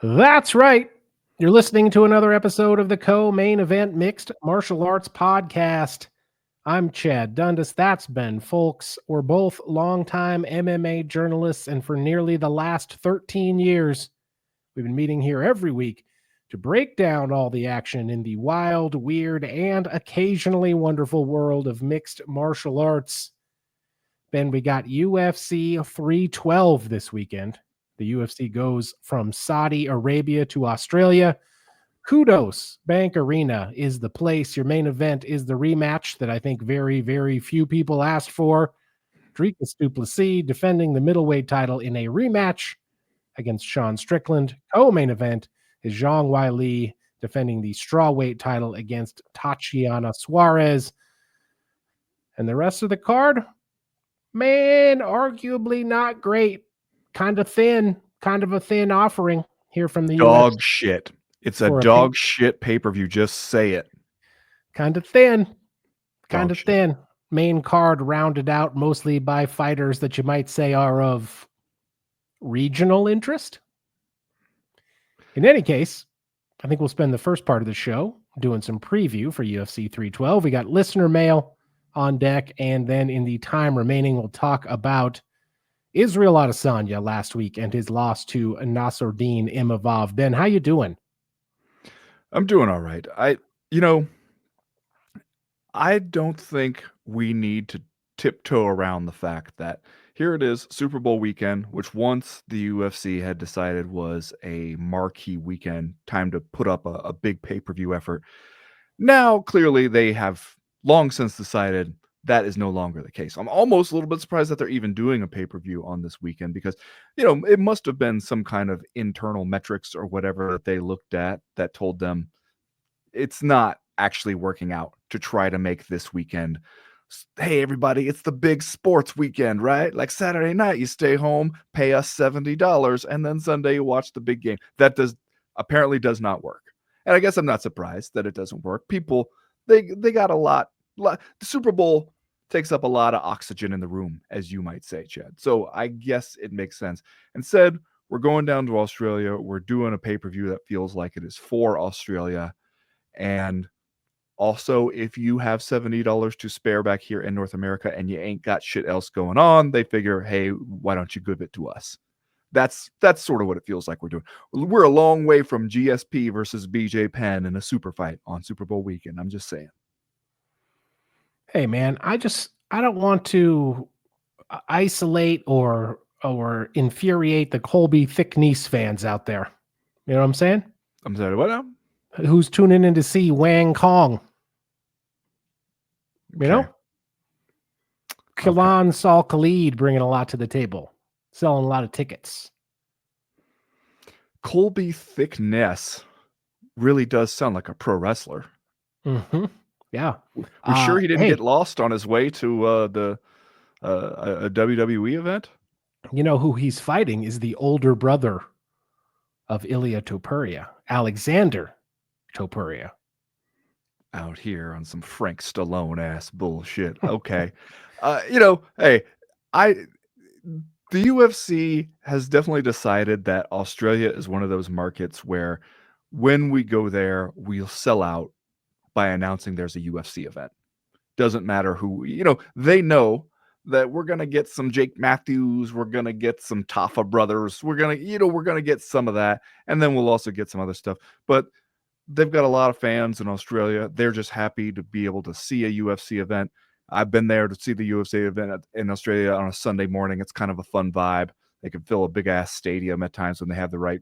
That's right. You're listening to another episode of the Co-Main Event Mixed Martial Arts Podcast. I'm Chad Dundas. That's Ben Folks. We're both longtime MMA journalists, and for nearly the last 13 years, we've been meeting here every week to break down all the action in the wild, weird, and occasionally wonderful world of mixed martial arts. Ben, we got UFC 312 this weekend. The UFC goes from Saudi Arabia to Australia. Kudos Bank Arena is the place. Your main event is the rematch that I think very, very few people asked for. Dricus du Plessis defending the middleweight title in a rematch against Sean Strickland. Co-main event is Zhang Weili defending the strawweight title against Tatiana Suarez. And the rest of the card, man, arguably not great. Kind of a thin offering here from the Dog UFC. shit. It's a dog shit pay-per-view. Just say it. Kind of thin. Kind Dog of shit. thin. Main card rounded out mostly by fighters that you might say are of regional interest. In any case, I think we'll spend the first part of the show doing some preview for UFC 312. We got listener mail on deck, and then in the time remaining, we'll talk about Israel Adesanya last week and his loss to Nasruddin Imavov. Ben, how you doing? I'm doing all right. I don't think we need to tiptoe around the fact that here it is, Super Bowl weekend, which once the UFC had decided was a marquee weekend, time to put up a big pay-per-view effort. Now, clearly, they have long since decided that is no longer the case. I'm almost a little bit surprised that they're even doing a pay-per-view on this weekend because, it must have been some kind of internal metrics or whatever that they looked at that told them it's not actually working out to try to make this weekend. Hey, everybody, it's the big sports weekend, right? Like Saturday night, you stay home, pay us $70, and then Sunday you watch the big game. That apparently does not work. And I guess I'm not surprised that it doesn't work. People, they got a lot. The Super Bowl takes up a lot of oxygen in the room, as you might say, Chad. So I guess it makes sense. Instead, we're going down to Australia. We're doing a pay-per-view that feels like it is for Australia. And also, if you have $70 to spare back here in North America and you ain't got shit else going on, they figure, hey, why don't you give it to us? That's sort of what it feels like we're doing. We're a long way from GSP versus BJ Penn in a super fight on Super Bowl weekend. I'm just saying. Hey, man, I don't want to isolate or infuriate the Colby Thickniece fans out there. You know what I'm saying? I'm sorry, what now? Who's tuning in to see Wang Kong? You know? Kilan Saul Khalid bringing a lot to the table, selling a lot of tickets. Colby Thickness really does sound like a pro wrestler. Mm-hmm. Yeah. We sure he didn't get lost on his way to a WWE event? You know who he's fighting is the older brother of Ilia Topuria, Alexander Topuria. Out here on some Frank Stallone ass bullshit. Okay. The UFC has definitely decided that Australia is one of those markets where when we go there, we'll sell out by announcing there's a UFC event. Doesn't matter who, they know that we're going to get some Jake Matthews. We're going to get some Tafa brothers. We're going to get some of that. And then we'll also get some other stuff. But they've got a lot of fans in Australia. They're just happy to be able to see a UFC event. I've been there to see the UFC event in Australia on a Sunday morning. It's kind of a fun vibe. They can fill a big ass stadium at times when they have the right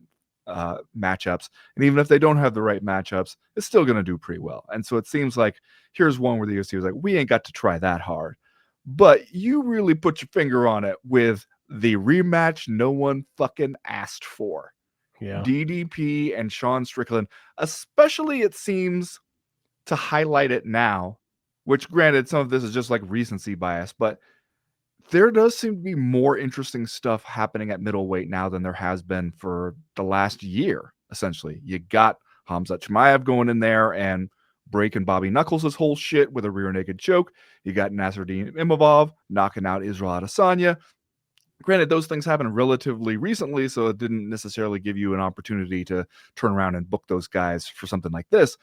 matchups. And even if they don't have the right matchups, it's still going to do pretty well. And so it seems like here's one where the UFC was like, we ain't got to try that hard. But you really put your finger on it with the rematch no one fucking asked for. Yeah. DDP and Sean Strickland, especially it seems to highlight it now, which granted, some of this is just like recency bias, but there does seem to be more interesting stuff happening at middleweight now than there has been for the last year, essentially. You got Hamzat Chimaev going in there and breaking Bobby Knuckles' whole shit with a rear naked choke. You got Nasruddin Imavov knocking out Israel Adesanya. Granted, those things happened relatively recently, so it didn't necessarily give you an opportunity to turn around and book those guys for something like this.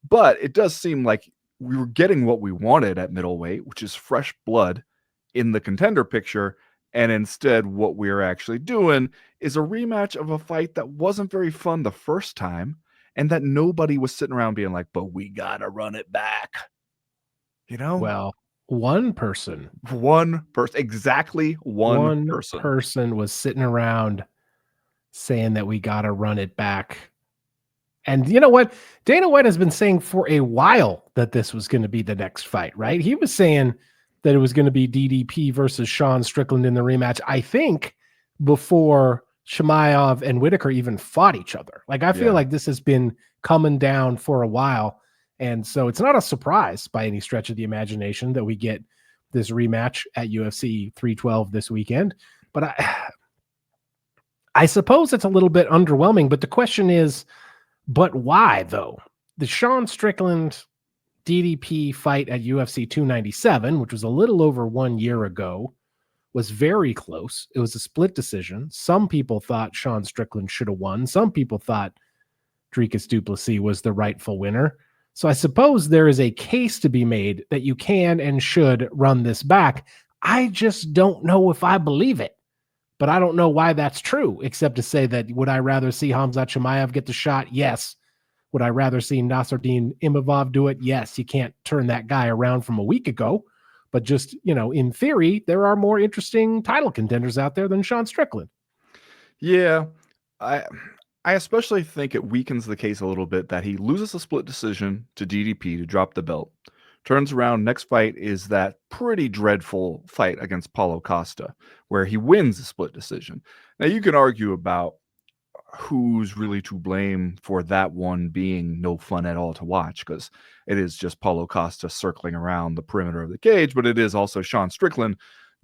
But it does seem like we were getting what we wanted at middleweight, which is fresh blood in the contender picture. And instead, what we're actually doing is a rematch of a fight that wasn't very fun the first time, and that nobody was sitting around being like, but we gotta run it back. You know? Well, one person One person, exactly one person. was sitting around saying that we gotta run it back. And you know what? Dana White has been saying for a while that this was going to be the next fight, right? He was saying that it was going to be DDP versus Sean Strickland in the rematch, I think, before Chimaev and Whitaker even fought each other. Like, I feel like this has been coming down for a while. And so it's not a surprise by any stretch of the imagination that we get this rematch at UFC 312 this weekend. But I suppose it's a little bit underwhelming. But the question is, but why, though? The Sean Strickland DDP fight at UFC 297, which was a little over 1 year ago, was very close. It was a split decision. Some people thought Sean Strickland should have won. Some people thought Dricus du Plessis was the rightful winner. So I suppose there is a case to be made that you can and should run this back. I just don't know if I believe it. But I don't know why that's true, except to say that would I rather see Hamzat Chimaev get the shot? Yes. Would I rather see Nasruddin Imavov do it? Yes. You can't turn that guy around from a week ago. But just, in theory, there are more interesting title contenders out there than Sean Strickland. Yeah. I especially think it weakens the case a little bit that he loses a split decision to DDP to drop the belt. Turns around, next fight is that pretty dreadful fight against Paulo Costa, where he wins a split decision. Now, you can argue about who's really to blame for that one being no fun at all to watch, because it is just Paulo Costa circling around the perimeter of the cage, but it is also Sean Strickland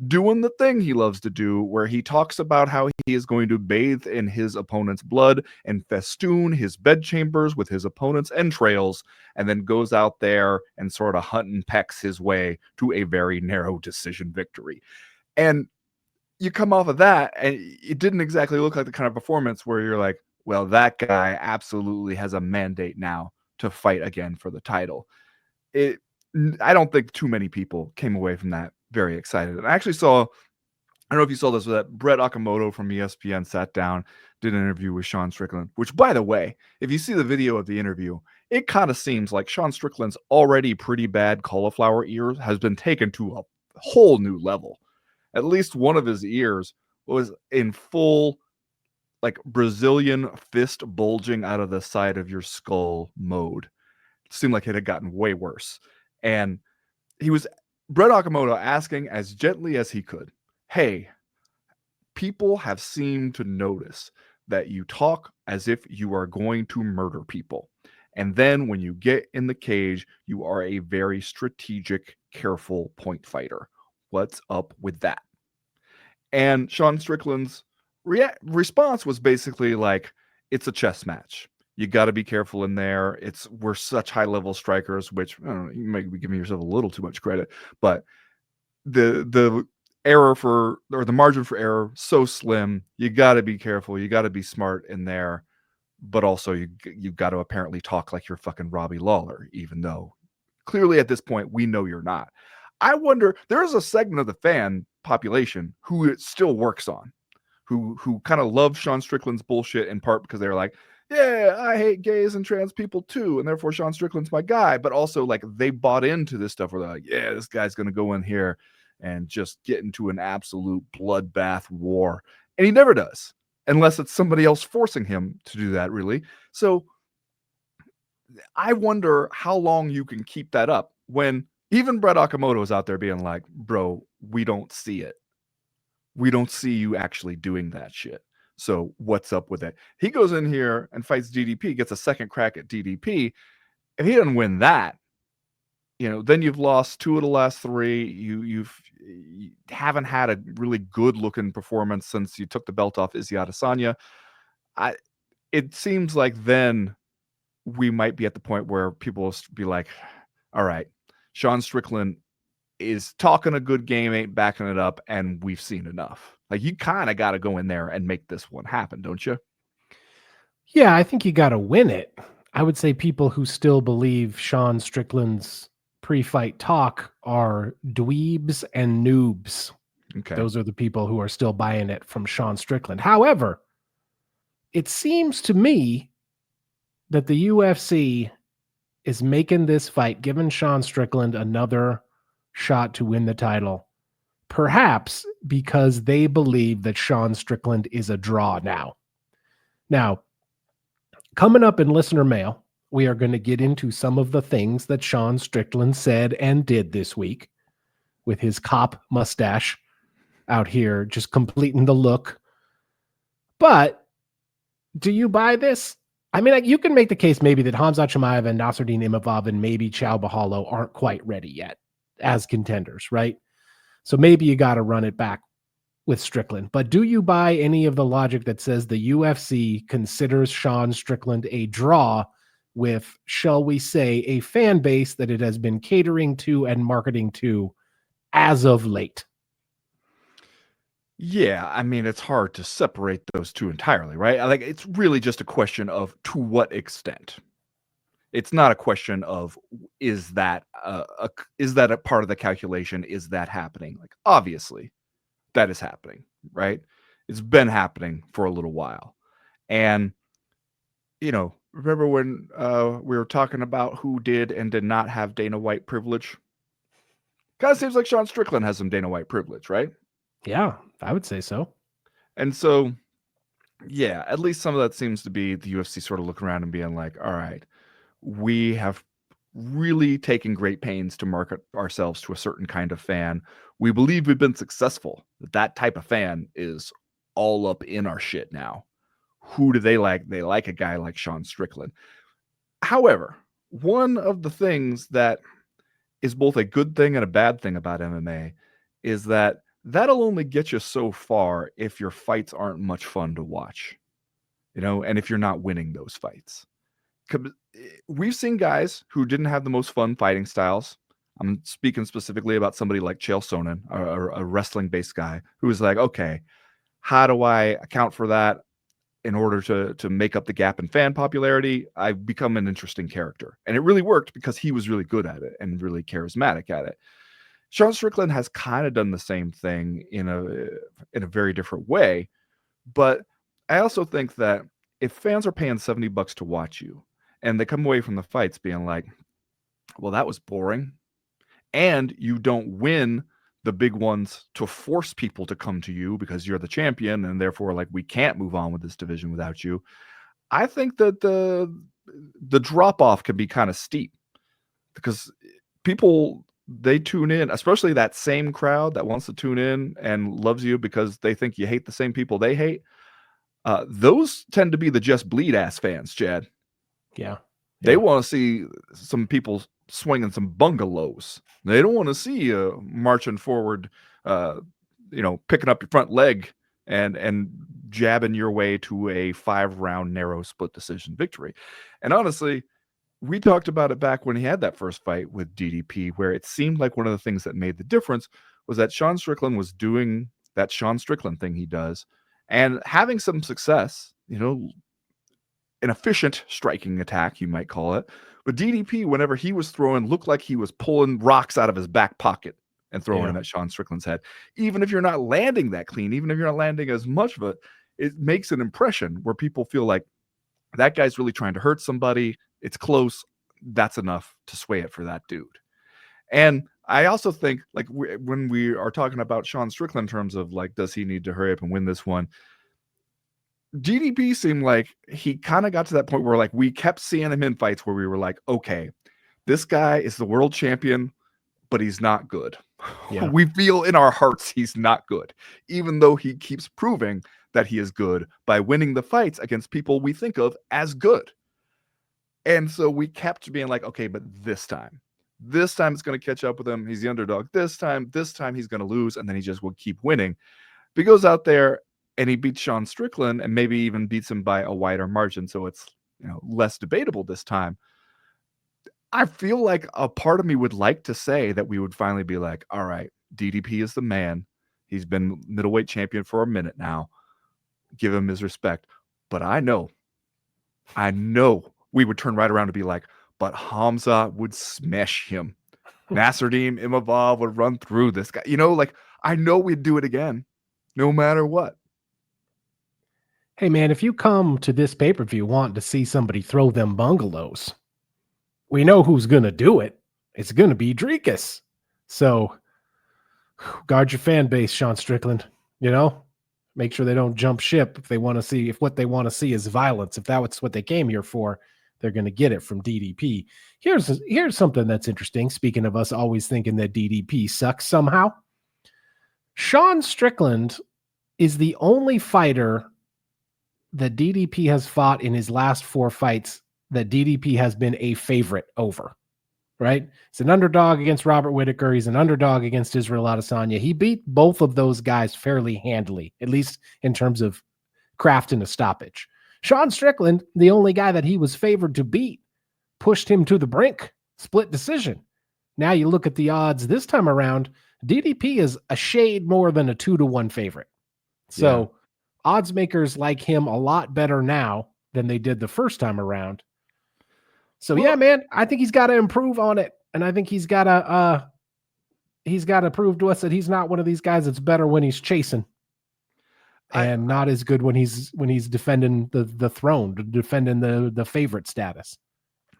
doing the thing he loves to do, where he talks about how he is going to bathe in his opponent's blood and festoon his bedchambers with his opponent's entrails, and then goes out there and sort of hunt and pecks his way to a very narrow decision victory. And you come off of that, and it didn't exactly look like the kind of performance where you're like, well, that guy absolutely has a mandate now to fight again for the title. I don't think too many people came away from that very excited. And I actually saw, I don't know if you saw this, but that Brett Okamoto from ESPN sat down, did an interview with Sean Strickland, which, by the way, if you see the video of the interview, it kind of seems like Sean Strickland's already pretty bad cauliflower ear has been taken to a whole new level. At least one of his ears was in full, like, Brazilian fist bulging out of the side of your skull mode. It seemed like it had gotten way worse. And he was, Brett Okamoto, asking as gently as he could, hey, people have seemed to notice that you talk as if you are going to murder people. And then when you get in the cage, you are a very strategic, careful point fighter. What's up with that? And Sean Strickland's response was basically like, it's a chess match. You got to be careful in there. We're such high level strikers, which, I don't know, you might be giving yourself a little too much credit, but the error for, or the margin for error, so slim. You got to be careful. You got to be smart in there, but also you got to apparently talk like you're fucking Robbie Lawler, even though clearly at this point we know you're not. I wonder, there is a segment of the fan population who it still works on, who kind of love Sean Strickland's bullshit, in part because they're like, yeah, I hate gays and trans people too, and therefore Sean Strickland's my guy. But also, like, they bought into this stuff where they're like, yeah, this guy's gonna go in here and just get into an absolute bloodbath war. And he never does, unless it's somebody else forcing him to do that, really. So I wonder how long you can keep that up when even Brett Okamoto is out there being like, bro, we don't see it. We don't see you actually doing that shit. So what's up with it? He goes in here and fights DDP, gets a second crack at DDP. If he doesn't win that, then you've lost 2 of the last 3. You haven't had a really good looking performance since you took the belt off Israel Adesanya. It seems like then we might be at the point where people will be like, all right, Sean Strickland is talking a good game, ain't backing it up, and we've seen enough. Like, you kind of got to go in there and make this one happen, don't you? Yeah, I think you got to win it. I would say people who still believe Sean Strickland's pre-fight talk are dweebs and noobs. Okay. Those are the people who are still buying it from Sean Strickland. However, it seems to me that the UFC is making this fight, giving Sean Strickland another shot to win the title, perhaps because they believe that Sean Strickland is a draw now. Now, coming up in listener mail, we are going to get into some of the things that Sean Strickland said and did this week with his cop mustache out here, just completing the look. But do you buy this? I mean, like, you can make the case maybe that Hamzat Chimaev and Nasruddin Imavov and maybe Chao Bahalo aren't quite ready yet as contenders, right? So maybe you got to run it back with Strickland. But do you buy any of the logic that says the UFC considers Sean Strickland a draw with, shall we say, a fan base that it has been catering to and marketing to as of late? Yeah, I mean, it's hard to separate those two entirely, right? Like, it's really just a question of to what extent. It's not a question of is that a part of the calculation? Is that happening? Like, obviously, that is happening, right? It's been happening for a little while, and remember when we were talking about who did and did not have Dana White privilege? Kind of seems like Sean Strickland has some Dana White privilege, right? Yeah, I would say so. And so, yeah, at least some of that seems to be the UFC sort of looking around and being like, all right, we have really taken great pains to market ourselves to a certain kind of fan. We believe we've been successful. That type of fan is all up in our shit now. Who do they like? They like a guy like Sean Strickland. However, one of the things that is both a good thing and a bad thing about MMA is that that'll only get you so far if your fights aren't much fun to watch, and if you're not winning those fights. We've seen guys who didn't have the most fun fighting styles. I'm speaking specifically about somebody like Chael Sonnen, a wrestling-based guy who was like, okay, how do I account for that in order to make up the gap in fan popularity? I've become an interesting character. And it really worked because he was really good at it and really charismatic at it. Sean Strickland has kind of done the same thing in a very different way. But I also think that if fans are paying $70 to watch you and they come away from the fights being like, well, that was boring, and you don't win the big ones to force people to come to you because you're the champion and therefore, like, we can't move on with this division without you, I think that the drop off can be kind of steep because people, they tune in, especially that same crowd that wants to tune in and loves you because they think you hate the same people they hate. Those tend to be the Just Bleed ass fans, Chad. Yeah. They want to see some people swinging some bungalows. They don't want to see you marching forward, picking up your front leg and jabbing your way to a 5-round narrow split decision victory. And honestly, we talked about it back when he had that first fight with DDP, where it seemed like one of the things that made the difference was that Sean Strickland was doing that Sean Strickland thing he does and having some success, an efficient striking attack, you might call it. But DDP, whenever he was throwing, looked like he was pulling rocks out of his back pocket and throwing them at Sean Strickland's head. Even if you're not landing that clean, even if you're not landing as much of it, it makes an impression where people feel like that guy's really trying to hurt somebody. It's close. That's enough to sway it for that dude. And I also think, like, when we are talking about Sean Strickland in terms of, like, does he need to hurry up and win this one? DDP seemed like he kind of got to that point where, like, we kept seeing him in fights where we were like, okay, this guy is the world champion, but he's not good. Yeah. We feel in our hearts he's not good, even though he keeps proving that he is good by winning the fights against people we think of as good. And so we kept being like, okay, but this time it's going to catch up with him. He's the underdog. This time he's going to lose, and then he just will keep winning. But he goes out there and he beats Sean Strickland and maybe even beats him by a wider margin, so it's less debatable this time. I feel like a part of me would like to say that we would finally be like, all right, DDP is the man. He's been middleweight champion for a minute now. Give him his respect. But I know we would turn right around and be like, but Hamza would smash him. Nasruddin Imavov would run through this guy. Like, I know we'd do it again, no matter what. Hey, man, if you come to this pay-per-view wanting to see somebody throw them bungalows, we know who's going to do it. It's going to be Drekus. So guard your fan base, Sean Strickland. Make sure they don't jump ship if what they want to see is violence. If that's what they came here for, they're going to get it from DDP. Here's something that's interesting. Speaking of us always thinking that DDP sucks somehow, Sean Strickland is the only fighter that DDP has fought in his last 4 fights that DDP has been a favorite over, right? He's an underdog against Robert Whittaker. He's an underdog against Israel Adesanya. He beat both of those guys fairly handily, at least in terms of craft and a stoppage. Sean Strickland, the only guy that he was favored to beat, pushed him to the brink, split decision. Now you look at the odds this time around, DDP is a shade more than a 2-1 favorite. So odds makers like him a lot better now than they did the first time around. So yeah, man, I think he's got to improve on it. And I think he's got to prove to us that he's not one of these guys that's better when he's chasing and not as good when he's defending the throne, defending the favorite status.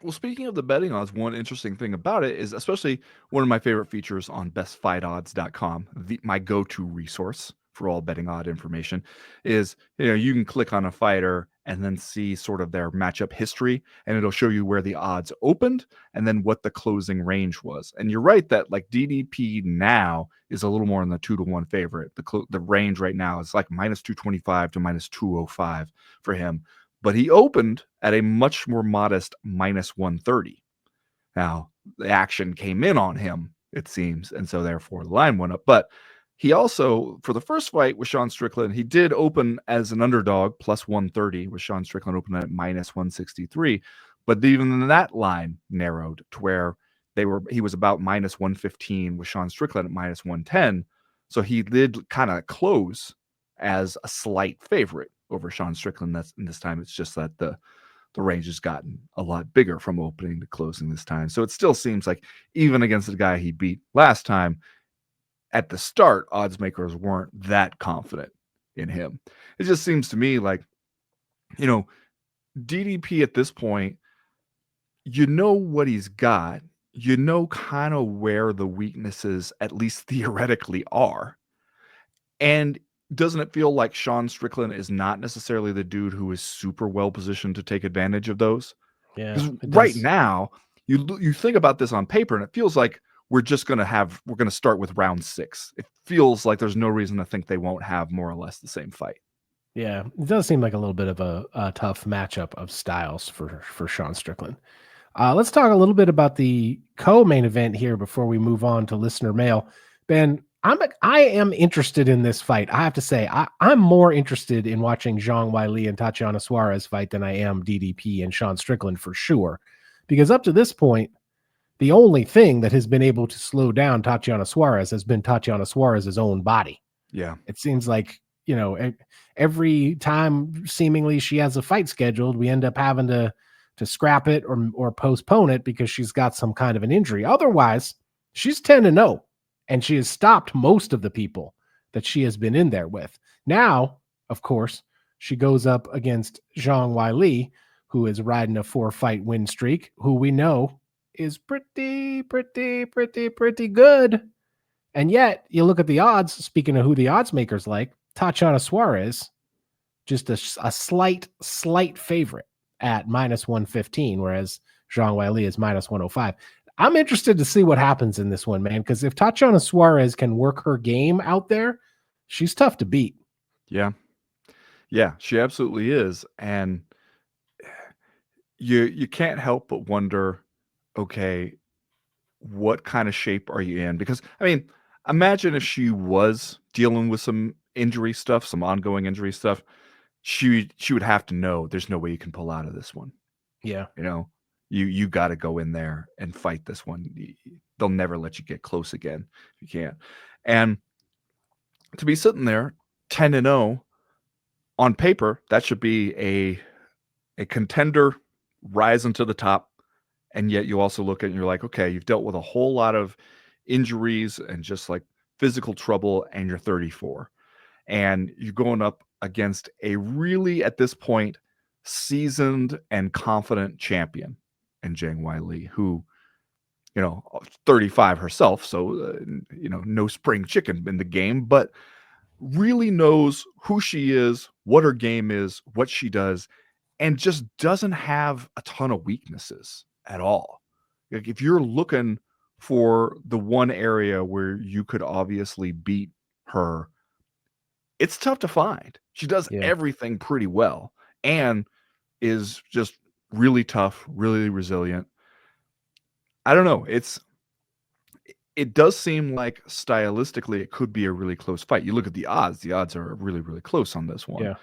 Well, speaking of the betting odds, one interesting thing about it is, especially one of my favorite features on bestfightodds.com, my go-to resource for all betting odd information, is you can click on a fighter and then see sort of their matchup history, and it'll show you where the odds opened and then what the closing range was. And you're right that like DDP now is a little more in the 2-1 favorite. The range right now is like minus 225 to minus 205 for him. But he opened at a much more modest minus 130. Now, the action came in on him, it seems, and so therefore the line went up. But he also, for the first fight with Sean Strickland, he did open as an underdog, plus 130, with Sean Strickland opening at minus 163. But even that line narrowed to where he was about minus 115 with Sean Strickland at minus 110. So he did kind of close as a slight favorite over Sean Strickland. This time it's just that the range has gotten a lot bigger from opening to closing this time. So it still seems like even against the guy he beat last time, at the start, odds makers weren't that confident in him. It just seems to me like, DDP at this point, what he's got, kind of where the weaknesses, at least theoretically, are. And doesn't it feel like Sean Strickland is not necessarily the dude who is super well positioned to take advantage of those? Yeah. Because right now, you think about this on paper, and it feels like we're going to start with round 6. It feels like there's no reason to think they won't have more or less the same fight. Yeah, it does seem like a little bit of a tough matchup of styles for Sean Strickland. Let's talk a little bit about the co-main event here before we move on to listener mail. Ben, I am interested in this fight. I have to say, I'm more interested in watching Zhang Weili and Tatiana Suarez fight than I am DDP and Sean Strickland for sure. Because up to this point, the only thing that has been able to slow down Tatiana Suarez has been Tatiana Suarez's own body. Yeah. It seems like, every time seemingly she has a fight scheduled, we end up having to scrap it or postpone it because she's got some kind of an injury. Otherwise, she's 10-0, and she has stopped most of the people that she has been in there with. Now, of course, she goes up against Zhang Weili, who is riding a 4-fight win streak, who we know is pretty good. And yet, you look at the odds, speaking of who the odds makers like, Tatiana Suarez, just a slight favorite at minus 115, whereas Zhang Weili is minus 105. I'm interested to see what happens in this one, man, because if Tatiana Suarez can work her game out there, she's tough to beat. Yeah. Yeah, she absolutely is. And you can't help but wonder, okay, what kind of shape are you in? Because, imagine if she was dealing with some injury stuff, some ongoing injury stuff, she would have to know there's no way you can pull out of this one. Yeah. You got to go in there and fight this one. They'll never let you get close again if you can't. And to be sitting there 10-0 on paper, that should be a contender rising to the top. And yet you also look at it and you're like, okay, you've dealt with a whole lot of injuries and just like physical trouble, and you're 34. And you're going up against a really, at this point, seasoned and confident champion in Zhang Weili, who, 35 herself, so, no spring chicken in the game, but really knows who she is, what her game is, what she does, and just doesn't have a ton of weaknesses at all. Like, if you're looking for the one area where you could obviously beat her, it's tough to find. She does Yeah. everything pretty well and is just really tough, really resilient. I don't know. It does seem like stylistically it could be a really close fight. You look at the odds. The odds are really, really close on this one. Yeah.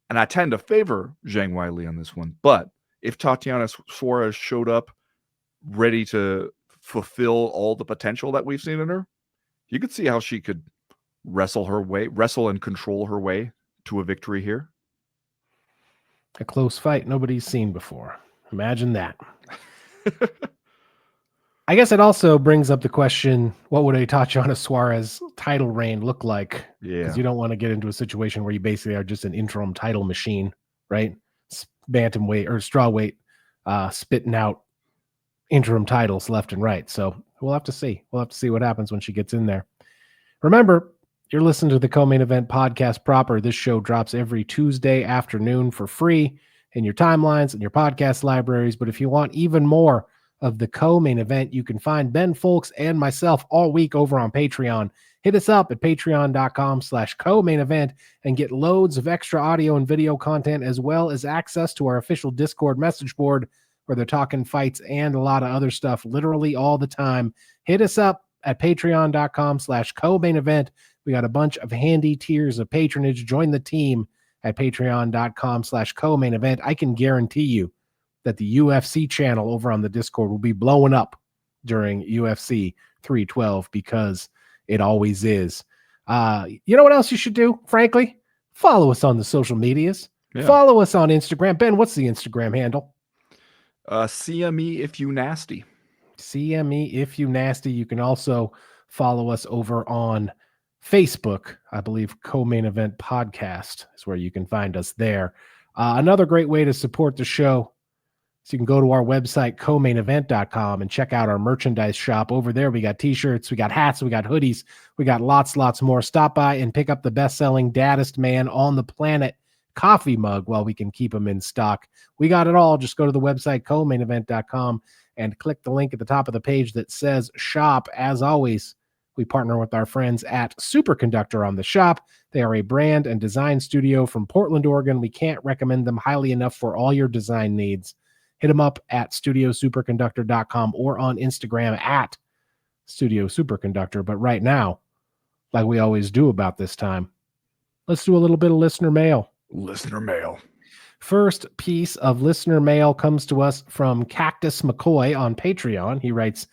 And I tend to favor Zhang Weili on this one. But if Tatiana Suarez showed up ready to fulfill all the potential that we've seen in her, you could see how she could wrestle and control her way to a victory here. A close fight nobody's seen before. Imagine that. I guess it also brings up the question, what would a Tatiana Suarez title reign look like? Yeah. Because you don't want to get into a situation where you basically are just an interim title machine, right? Bantamweight or strawweight, spitting out interim titles left and right. So we'll have to see. We'll have to see what happens when she gets in there. Remember, you're listening to the Co-Main Event podcast proper. This show drops every Tuesday afternoon for free in your timelines and your podcast libraries. But if you want even more of the Co-Main Event, you can find Ben Folks and myself all week over on Patreon. Hit us up at patreon.com/co-main event and get loads of extra audio and video content, as well as access to our official Discord message board where they're talking fights and a lot of other stuff literally all the time. Hit us up at patreon.com/co-main event. We got a bunch of handy tiers of patronage. Join the team at patreon.com/co-main event. I can guarantee you that the UFC channel over on the Discord will be blowing up during UFC 312 because it always is. You know what else you should do? Frankly, follow us on the social medias. Yeah. Follow us on Instagram. Ben, what's the Instagram handle? CME if you nasty. CME if you nasty. You can also follow us over on Facebook. I believe Co-Main Event Podcast is where you can find us there. Another great way to support the show, so you can go to our website, comainevent.com, and check out our merchandise shop. Over there, we got t-shirts, we got hats, we got hoodies, we got lots more. Stop by and pick up the best-selling Daddest Man on the Planet coffee mug while we can keep them in stock. We got it all. Just go to the website, comainevent.com, and click the link at the top of the page that says shop. As always, we partner with our friends at Superconductor on the shop. They are a brand and design studio from Portland, Oregon. We can't recommend them highly enough for all your design needs. Hit them up at studiosuperconductor.com or on Instagram at Studio Superconductor. But right now, like we always do about this time, let's do a little bit of listener mail. Listener mail. First piece of listener mail comes to us from Cactus McCoy on Patreon. He writes,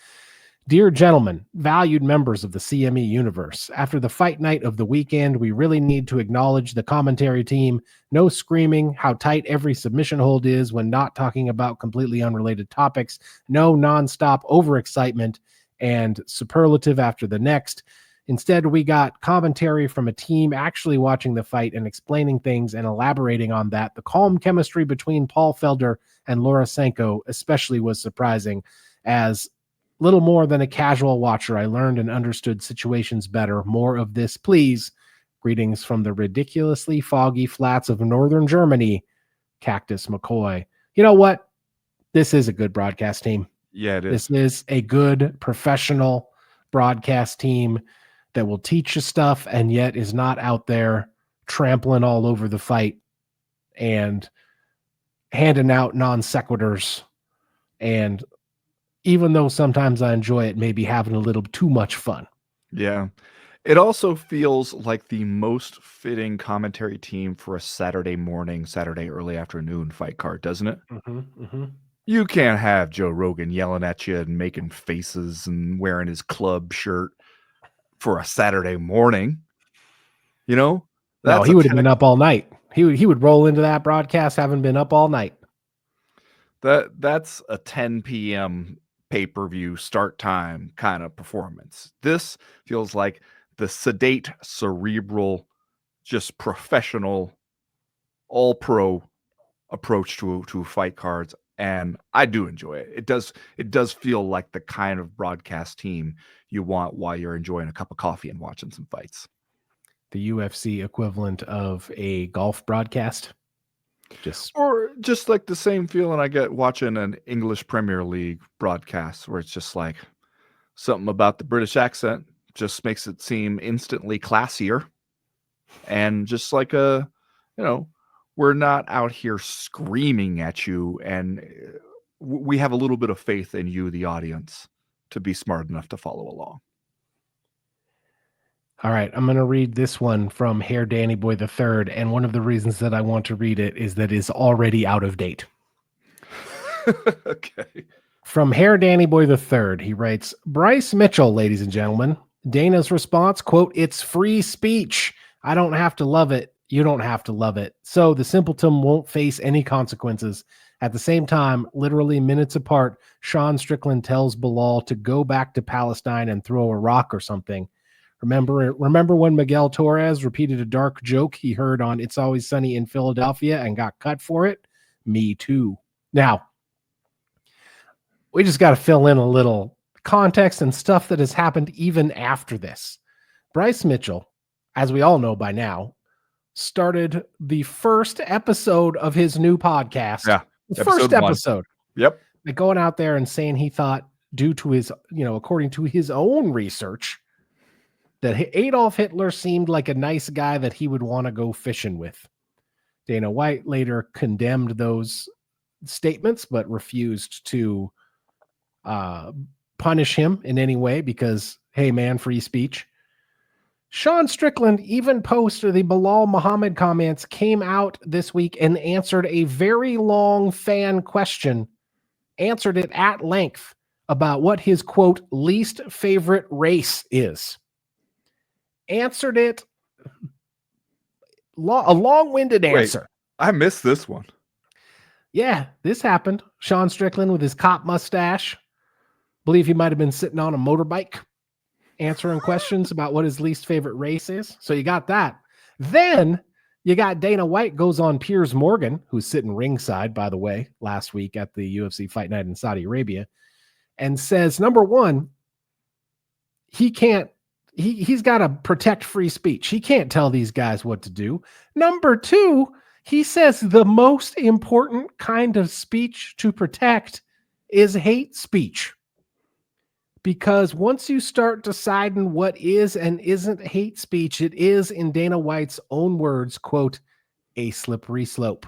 "Dear gentlemen, valued members of the CME universe, after the fight night of the weekend, we really need to acknowledge the commentary team. No screaming how tight every submission hold is when not talking about completely unrelated topics. No nonstop overexcitement and superlative after the next. Instead, we got commentary from a team actually watching the fight and explaining things and elaborating on that. The calm chemistry between Paul Felder and Lorosenko especially was surprising. As little more than a casual watcher, I learned and understood situations better. More of this, please. Greetings from the ridiculously foggy flats of northern Germany, Cactus McCoy." You know what? This is a good broadcast team. Yeah, it is. This is a good professional broadcast team that will teach you stuff and yet is not out there trampling all over the fight and handing out non sequiturs. And even though sometimes I enjoy it, maybe having a little too much fun. Yeah. It also feels like the most fitting commentary team for a Saturday morning, Saturday early afternoon fight card, doesn't it? Mm-hmm, mm-hmm. You can't have Joe Rogan yelling at you and making faces and wearing his club shirt for a Saturday morning. You know, No, that's he a would have 10 been up all night. He would roll into that broadcast having been up all night. that's a 10 p.m. pay-per-view start time kind of performance. This feels like the sedate, cerebral, just professional, all pro approach to fight cards, and I do enjoy it. It does feel like the kind of broadcast team you want while you're enjoying a cup of coffee and watching some fights. The UFC equivalent of a golf broadcast. Or just like the same feeling I get watching an English Premier League broadcast, where it's just like something about the British accent just makes it seem instantly classier, and just like we're not out here screaming at you, and we have a little bit of faith in you, the audience, to be smart enough to follow along. All right, I'm going to read this one from Hair Danny Boy the Third, and one of the reasons that I want to read it is that it's already out of date. Okay. From Hair Danny Boy the Third, he writes, Bryce Mitchell, ladies and gentlemen. Dana's response, quote, "It's free speech. I don't have to love it. You don't have to love it. So the simpleton won't face any consequences." At the same time, literally minutes apart, Sean Strickland tells Bilal to go back to Palestine and throw a rock or something. Remember when Miguel Torres repeated a dark joke he heard on It's Always Sunny in Philadelphia and got cut for it? Me too. Now, we just got to fill in a little context and stuff that has happened even after this. Bryce Mitchell, as we all know by now, started the first episode of his new podcast. Yeah. The first episode. Yep. By going out there and saying he thought, due to his, according to his own research, that Adolf Hitler seemed like a nice guy that he would want to go fishing with. Dana White later condemned those statements, but refused to punish him in any way because, hey, man, free speech. Sean Strickland, even post the Bilal Muhammad comments, came out this week and answered a very long fan question, answered it at length about what his, quote, least favorite race is. Answered it a long-winded answer. I missed this one. Yeah, this happened. Sean Strickland with his cop mustache. Believe he might have been sitting on a motorbike answering questions about what his least favorite race is. So you got that. Then you got Dana White goes on Piers Morgan, who's sitting ringside, by the way, last week at the UFC Fight Night in Saudi Arabia, and says, number one, he's got to protect free speech. He can't tell these guys what to do. Number two, he says the most important kind of speech to protect is hate speech. Because once you start deciding what is and isn't hate speech, it is, in Dana White's own words, quote, a slippery slope.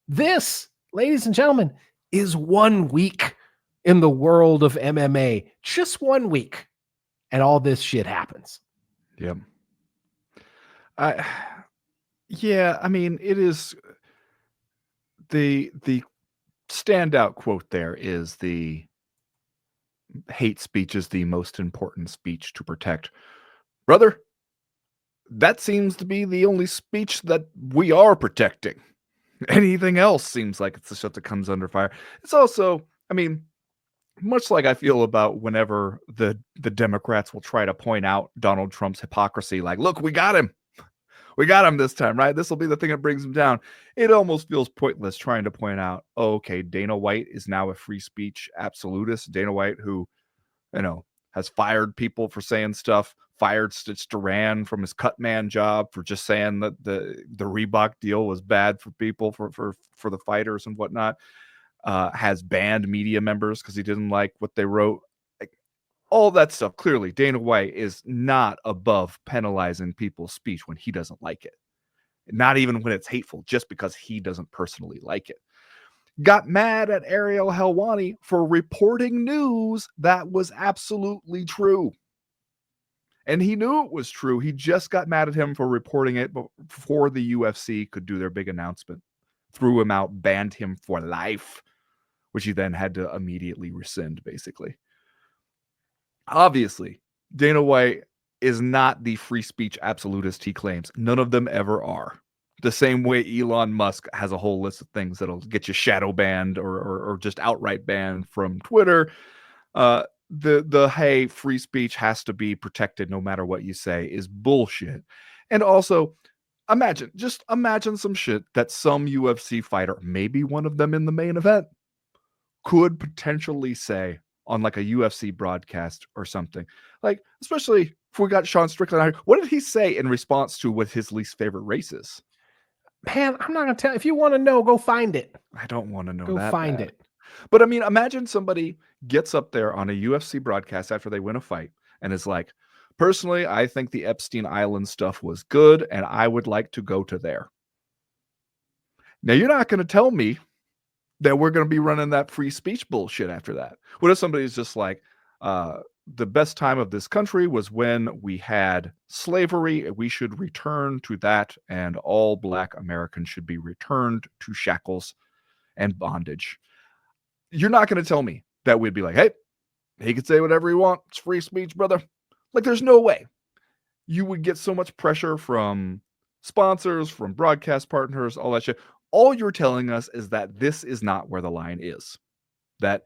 This, ladies and gentlemen, is 1 week in the world of MMA. Just 1 week. And all this shit happens. Yep. Yeah, I mean, it is the standout quote there is the hate speech is the most important speech to protect. Brother, that seems to be the only speech that we are protecting. Anything else seems like it's the stuff that comes under fire. It's also, I mean, much like I feel about whenever the Democrats will try to point out Donald Trump's hypocrisy, like, look, we got him. We got him this time, right? This will be the thing that brings him down. It almost feels pointless trying to point out, oh, okay, Dana White is now a free speech absolutist. Dana White, who, has fired people for saying stuff, fired Stitch Duran from his cut man job for just saying that the Reebok deal was bad for people, for the fighters and whatnot. Has banned media members because he didn't like what they wrote. Like, all that stuff. Clearly, Dana White is not above penalizing people's speech when he doesn't like it. Not even when it's hateful, just because he doesn't personally like it. Got mad at Ariel Helwani for reporting news that was absolutely true. And he knew it was true. He just got mad at him for reporting it before the UFC could do their big announcement. Threw him out, banned him for life, which he then had to immediately rescind, basically. Obviously, Dana White is not the free speech absolutist he claims. None of them ever are. The same way Elon Musk has a whole list of things that'll get you shadow banned or just outright banned from Twitter. The hey, free speech has to be protected no matter what you say is bullshit. And also, just imagine some shit that some UFC fighter, maybe one of them in the main event, could potentially say on like a UFC broadcast or something. Like, especially if we got Sean Strickland out here, what did he say in response to what his least favorite race is? Man, I'm not gonna tell. If you want to know, go find it. I don't want to know Go that find bad. it. But I mean, imagine somebody gets up there on a UFC broadcast after they win a fight and is like, personally, I think the Epstein Island stuff was good and I would like to go to there. Now, you're not going to tell me that we're going to be running that free speech bullshit after that. What if somebody's just like, the best time of this country was when we had slavery. We should return to that, and all Black Americans should be returned to shackles and bondage. You're not going to tell me that we'd be like, hey, he could say whatever he wants. It's free speech, brother. Like, there's no way. You would get so much pressure from sponsors, from broadcast partners, all that shit. All you're telling us is that this is not where the line is. That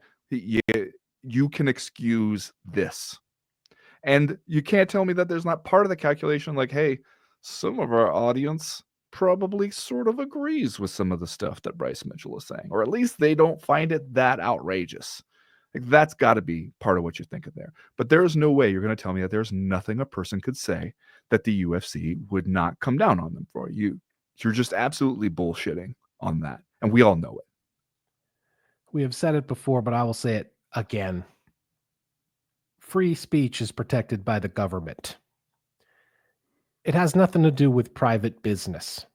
you can excuse this. And you can't tell me that there's not part of the calculation like, hey, some of our audience probably sort of agrees with some of the stuff that Bryce Mitchell is saying, or at least they don't find it that outrageous. Like, that's got to be part of what you're thinking there. But there is no way you're going to tell me that there's nothing a person could say that the UFC would not come down on them for. You're just absolutely bullshitting on that. And we all know it. We have said it before, but I will say it again. Free speech is protected by the government. It has nothing to do with private business.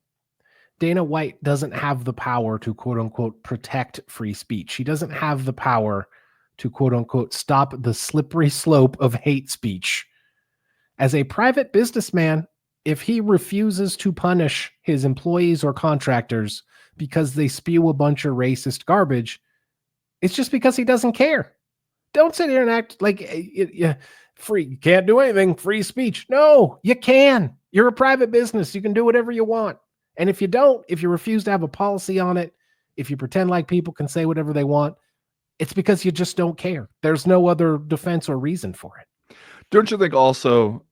Dana White doesn't have the power to, quote unquote, protect free speech. He doesn't have the power to, quote unquote, stop the slippery slope of hate speech. As a private businessman, if he refuses to punish his employees or contractors because they spew a bunch of racist garbage, it's just because he doesn't care. Don't sit here and act like free. You can't do anything. Free speech. No, you can. You're a private business. You can do whatever you want. And if you don't, if you refuse to have a policy on it, if you pretend like people can say whatever they want, it's because you just don't care. There's no other defense or reason for it. Don't you think also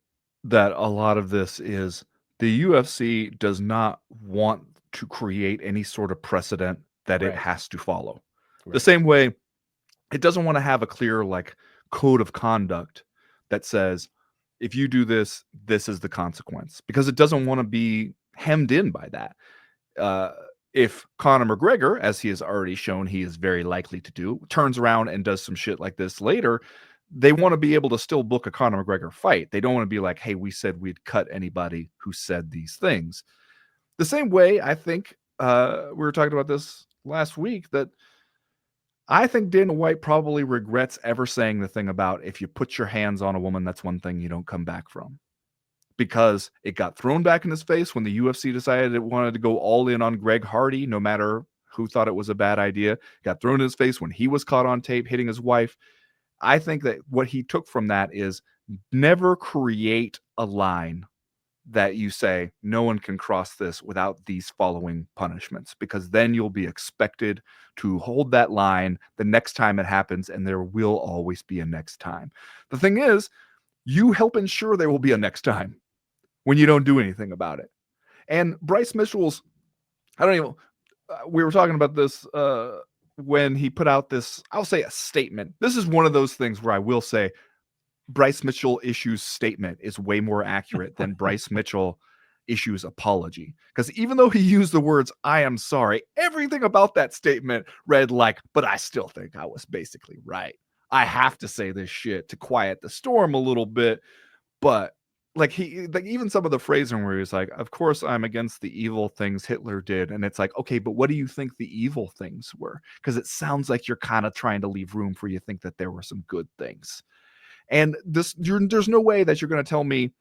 that a lot of this is the UFC does not want to create any sort of precedent that it has to follow? Right. The same way it doesn't want to have a clear like code of conduct that says, if you do this, this is the consequence, because it doesn't want to be hemmed in by that. If Conor McGregor, as he has already shown he is very likely to do, turns around and does some shit like this later, they want to be able to still book a Conor McGregor fight. They don't want to be like, hey, we said we'd cut anybody who said these things. The same way, I think, we were talking about this last week, that I think Dana White probably regrets ever saying the thing about if you put your hands on a woman, that's one thing you don't come back from. Because it got thrown back in his face when the UFC decided it wanted to go all in on Greg Hardy, no matter who thought it was a bad idea. It got thrown in his face when he was caught on tape hitting his wife. I think that what he took from that is never create a line that you say, no one can cross this without these following punishments, because then you'll be expected to hold that line the next time it happens, and there will always be a next time. The thing is, you help ensure there will be a next time when you don't do anything about it. And Bryce Mitchell's, we were talking about this when he put out this, I'll say a statement. This is one of those things where I will say Bryce Mitchell issues statement is way more accurate than Bryce Mitchell issues apology. Because even though he used the words, I am sorry, everything about that statement read like, but I still think I was basically right. I have to say this shit to quiet the storm a little bit. But like even some of the phrasing where he's like, of course I'm against the evil things Hitler did. And it's like, okay, but what do you think the evil things were? Because it sounds like you're kind of trying to leave room for you to think that there were some good things. And there's no way that you're going to tell me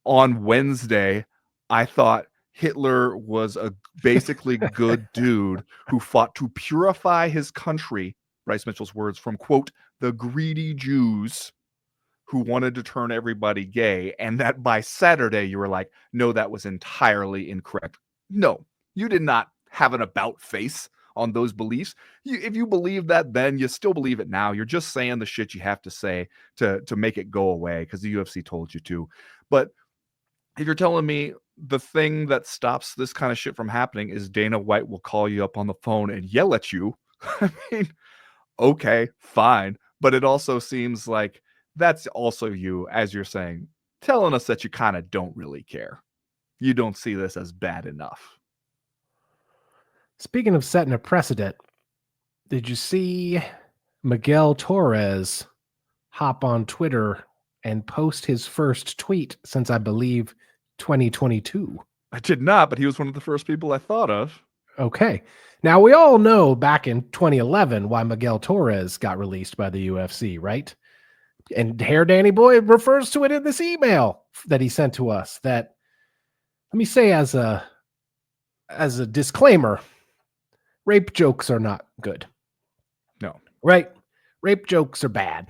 on Wednesday, I thought Hitler was a basically good dude who fought to purify his country Bryce Mitchell's words, from, quote, the greedy Jews who wanted to turn everybody gay, and that by Saturday you were like, no, that was entirely incorrect. No, you did not have an about face on those beliefs. If you believe that then, you still believe it now. You're just saying the shit you have to say to make it go away because the UFC told you to. But if you're telling me the thing that stops this kind of shit from happening is Dana White will call you up on the phone and yell at you, I mean, okay, fine. But it also seems like that's also you, as you're saying, telling us that you kind of don't really care. You don't see this as bad enough. Speaking of setting a precedent, did you see Miguel Torres hop on Twitter and post his first tweet since, I believe, 2022? I did not, but he was one of the first people I thought of. Okay. Now, we all know back in 2011 why Miguel Torres got released by the UFC, right? And Hair Danny Boy refers to it in this email that he sent to us that, let me say as a disclaimer, rape jokes are not good. No. Right? Rape jokes are bad.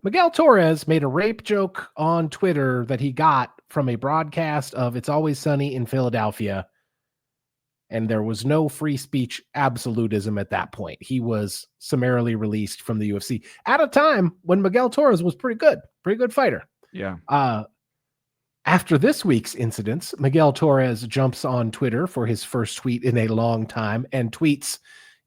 Miguel Torres made a rape joke on Twitter that he got from a broadcast of It's Always Sunny in Philadelphia. And there was no free speech absolutism at that point. He was summarily released from the UFC at a time when Miguel Torres was pretty good fighter. Yeah. After this week's incidents, Miguel Torres jumps on Twitter for his first tweet in a long time and tweets,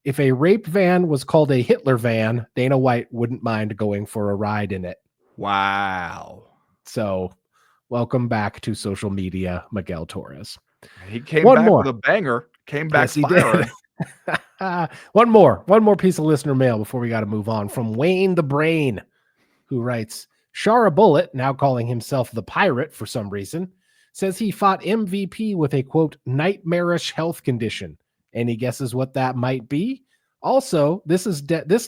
if a rape van was called a Hitler van, Dana White wouldn't mind going for a ride in it. Wow. So welcome back to social media, Miguel Torres. He came back with a banger, came back firing. One more piece of listener mail before we got to move on from Wayne the Brain, who writes, Shara Bullet, now calling himself the Pirate for some reason, says he fought MVP with a, quote, nightmarish health condition. Any guesses what that might be? Also, this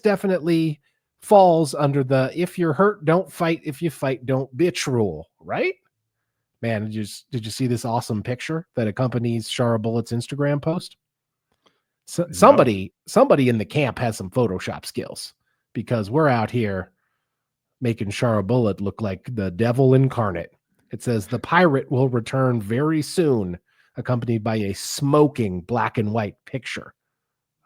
definitely falls under the if you're hurt, don't fight. If you fight, don't bitch rule, right? Man, did you see this awesome picture that accompanies Shara Bullet's Instagram post? So, somebody in the camp has some Photoshop skills, because we're out here making Shara Bullet look like the devil incarnate. It says the pirate will return very soon, accompanied by a smoking black and white picture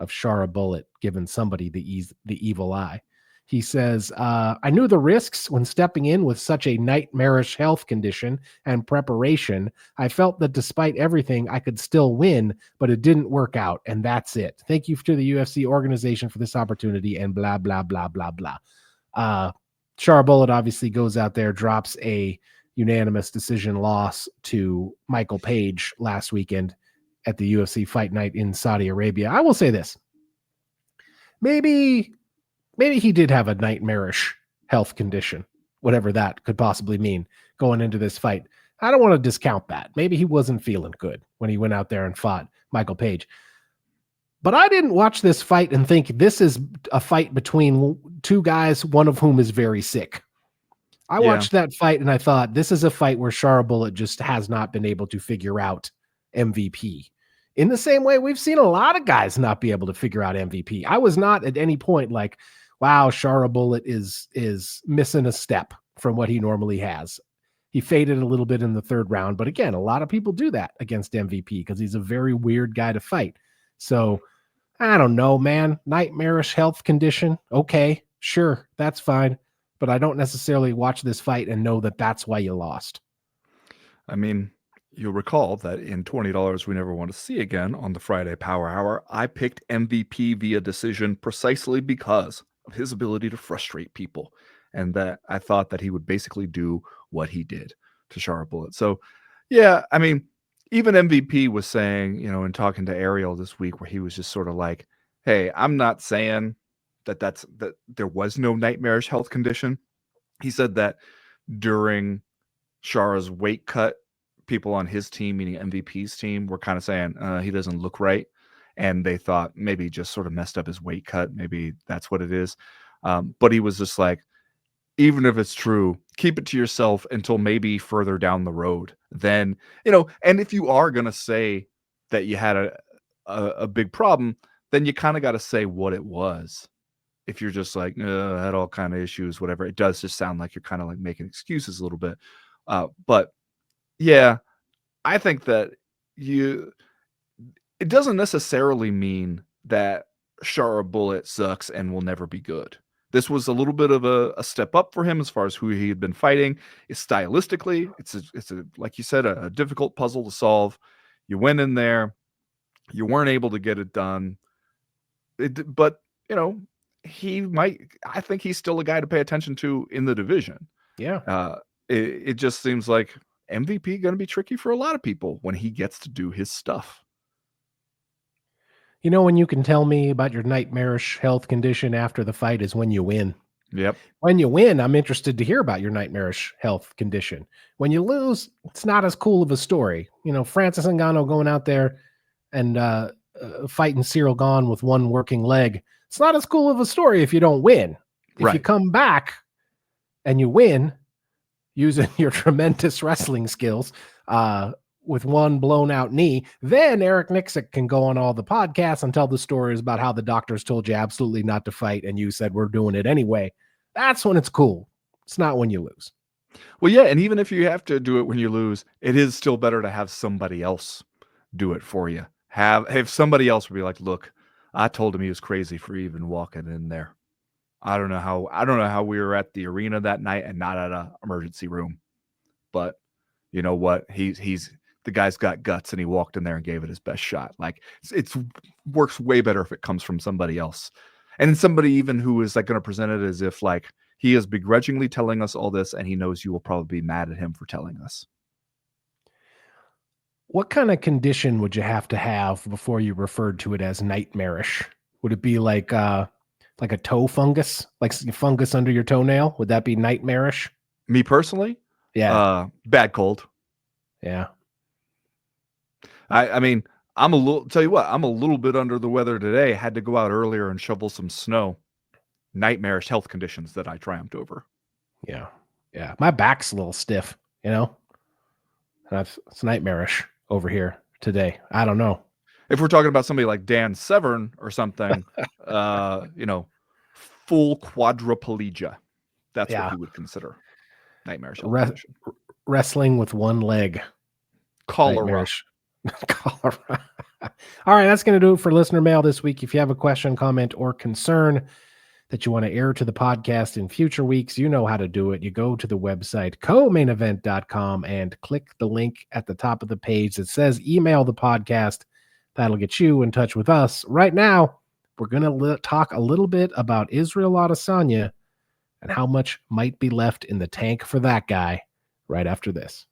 of Shara Bullet giving somebody the evil eye. He says, I knew the risks when stepping in with such a nightmarish health condition and preparation. I felt that despite everything, I could still win, but it didn't work out. And that's it. Thank you to the UFC organization for this opportunity and blah, blah, blah, blah, blah. Shara Bullet obviously goes out there, drops a unanimous decision loss to Michael Page last weekend at the UFC Fight Night in Saudi Arabia. I will say this. Maybe he did have a nightmarish health condition, whatever that could possibly mean going into this fight. I don't want to discount that. Maybe he wasn't feeling good when he went out there and fought Michael Page. But I didn't watch this fight and think this is a fight between two guys, one of whom is very sick. I watched that fight and I thought this is a fight where Shara Bullet just has not been able to figure out MVP. In the same way, we've seen a lot of guys not be able to figure out MVP. I was not at any point like, wow, Shara Bullet is missing a step from what he normally has. He faded a little bit in the third round, but again, a lot of people do that against MVP because he's a very weird guy to fight. So I don't know, man. Nightmarish health condition. Okay, sure, that's fine. But I don't necessarily watch this fight and know that that's why you lost. I mean, you'll recall that in $20 We Never Want to See Again on the Friday Power Hour, I picked MVP via decision precisely because of his ability to frustrate people. And that I thought that he would basically do what he did to Shara Bullet. So, yeah, I mean, even MVP was saying, in talking to Ariel this week, where he was just sort of like, hey, I'm not saying that there was no nightmarish health condition. He said that during Shara's weight cut, people on his team, meaning MVP's team, were kind of saying he doesn't look right. And they thought maybe he just sort of messed up his weight cut. Maybe that's what it is. But he was just like, even if it's true, keep it to yourself until maybe further down the road. Then, and if you are going to say that you had a big problem, then you kind of got to say what it was. if you're just like, had all kind of issues, whatever, it does just sound like you're kind of like making excuses a little bit. But yeah, I think that you, it doesn't necessarily mean that Shara Bullet sucks and will never be good. This was a little bit of a step up for him as far as who he had been fighting. It's stylistically, it's a like you said, a difficult puzzle to solve. You went in there, you weren't able to get it done. But you know, he might. I think he's still a guy to pay attention to in the division. Yeah. Uh, it just seems like MVP going to be tricky for a lot of people when he gets to do his stuff. You know, when you can tell me about your nightmarish health condition after the fight is when you win. Yep. When you win, I'm interested to hear about your nightmarish health condition. When you lose, it's not as cool of a story. You know, Francis Ngannou going out there and fighting Cyril Gahn with one working leg. It's not as cool of a story if you don't win. If you come back and you win using your tremendous wrestling skills with one blown out knee, then Eric Nixick can go on all the podcasts and tell the stories about how the doctors told you absolutely not to fight and you said we're doing it anyway. That's when it's cool. It's not when you lose. Well, yeah, and even if you have to do it when you lose, it is still better to have somebody else do it for you. Have somebody else be like, look, I told him he was crazy for even walking in there. I don't know how we were at the arena that night and not at an emergency room. But you know what? He's the guy's got guts and he walked in there and gave it his best shot. Like it's works way better if it comes from somebody else. And somebody even who is like going to present it as if like he is begrudgingly telling us all this and he knows you will probably be mad at him for telling us. What kind of condition would you have before you referred to it as nightmarish? Would it be like a toe fungus, like fungus under your toenail? Would that be nightmarish? Me personally? Yeah. Bad cold. Yeah. I mean, I'm a little bit under the weather today. Had to go out earlier and shovel some snow. Nightmarish health conditions that I triumphed over. Yeah. Yeah. My back's a little stiff, you know? It's nightmarish over here today. I don't know. If we're talking about somebody like Dan Severn or something, full quadriplegia. That's what he would consider nightmarish health condition. Wrestling with one leg. Cholera. Cholera. All right, that's going to do it for listener mail this week. If you have a question, comment, or concern that you want to air to the podcast in future weeks, you know how to do it. You go to the website, co-mainevent.com, and click the link at the top of the page that says email the podcast. That'll get you in touch with us. Right now, we're going to talk a little bit about Israel Adesanya and how much might be left in the tank for that guy right after this.